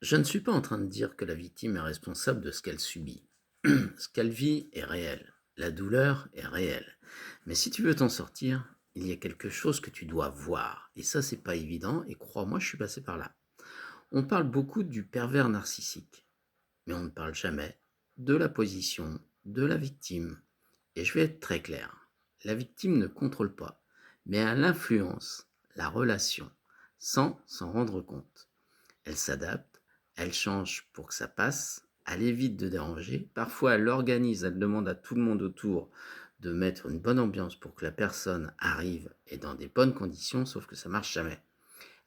Je ne suis pas en train de dire que la victime est responsable de ce qu'elle subit. Ce qu'elle vit est réel. La douleur est réelle. Mais si tu veux t'en sortir, il y a quelque chose que tu dois voir. Et ça, c'est pas évident. Et crois-moi, je suis passé par là. On parle beaucoup du pervers narcissique. Mais on ne parle jamais de la position de la victime. Et je vais être très clair. La victime ne contrôle pas, mais elle influence la relation sans s'en rendre compte. Elle s'adapte, elle change pour que ça passe, elle évite de déranger. Parfois, elle organise, elle demande à tout le monde autour de mettre une bonne ambiance pour que la personne arrive et dans des bonnes conditions, sauf que ça marche jamais.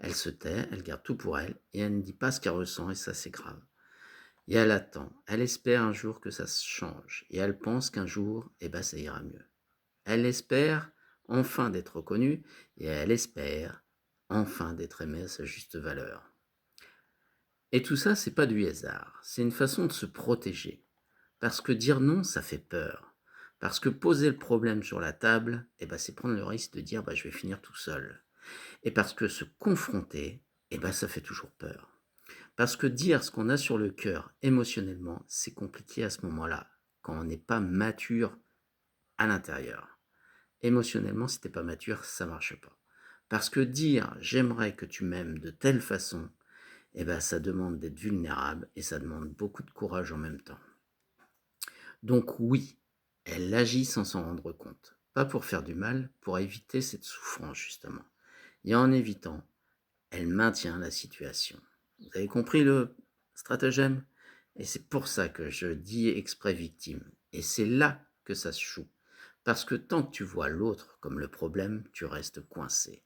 Elle se tait, elle garde tout pour elle et elle ne dit pas ce qu'elle ressent et ça c'est grave. Et elle attend, elle espère un jour que ça se change et elle pense qu'un jour, ça ira mieux. Elle espère enfin d'être reconnue et elle espère enfin d'être aimée à sa juste valeur. Et tout ça, c'est pas du hasard, c'est une façon de se protéger. Parce que dire non, ça fait peur. Parce que poser le problème sur la table, c'est prendre le risque de dire je vais finir tout seul. Et parce que se confronter, ça fait toujours peur. Parce que dire ce qu'on a sur le cœur émotionnellement, c'est compliqué à ce moment-là, quand on n'est pas mature à l'intérieur. Émotionnellement, si t'es pas mature, ça marche pas. Parce que dire j'aimerais que tu m'aimes de telle façon, ça demande d'être vulnérable et ça demande beaucoup de courage en même temps. Donc oui, elle agit sans s'en rendre compte. Pas pour faire du mal, pour éviter cette souffrance justement. Et en évitant, elle maintient la situation. Vous avez compris le stratagème? Et c'est pour ça que je dis exprès victime. Et c'est là que ça se joue. Parce que tant que tu vois l'autre comme le problème, tu restes coincé.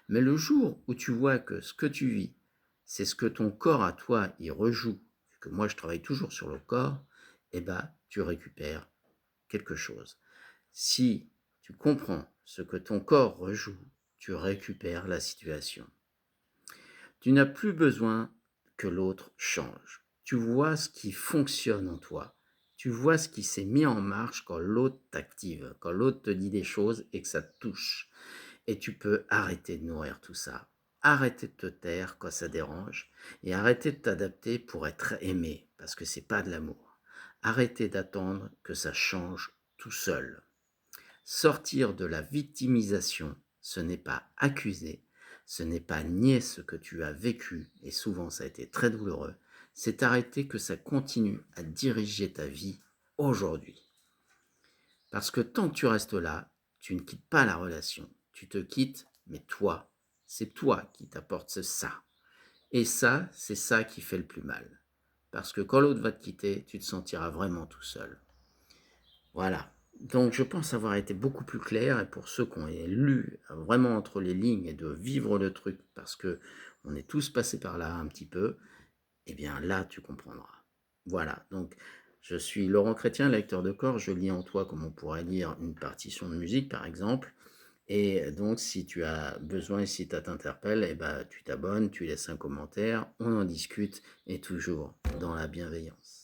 Mais le jour où tu vois que ce que tu vis, c'est ce que ton corps à toi y rejoue, vu que moi je travaille toujours sur le corps, tu récupères quelque chose. Si tu comprends ce que ton corps rejoue, tu récupères la situation. Tu n'as plus besoin que l'autre change. Tu vois ce qui fonctionne en toi. Tu vois ce qui s'est mis en marche quand l'autre t'active, quand l'autre te dit des choses et que ça te touche. Et tu peux arrêter de nourrir tout ça. Arrêter de te taire quand ça dérange et arrêter de t'adapter pour être aimé, parce que c'est pas de l'amour. Arrêter d'attendre que ça change tout seul. Sortir de la victimisation, ce n'est pas accuser, ce n'est pas nier ce que tu as vécu, et souvent ça a été très douloureux, c'est arrêter que ça continue à diriger ta vie aujourd'hui. Parce que tant que tu restes là, tu ne quittes pas la relation. Tu te quittes, mais toi, c'est toi qui t'apportes ça. Et ça, c'est ça qui fait le plus mal. Parce que quand l'autre va te quitter, tu te sentiras vraiment tout seul. Voilà. Donc je pense avoir été beaucoup plus clair et pour ceux qui ont lu vraiment entre les lignes et de vivre le truc parce que on est tous passés par là un petit peu, là tu comprendras. Voilà. Donc je suis Laurent Chrétien, lecteur de corps, je lis en toi comme on pourrait lire une partition de musique par exemple. Et donc si tu as besoin et si ça t'interpelle, tu t'abonnes, tu laisses un commentaire, on en discute et toujours dans la bienveillance.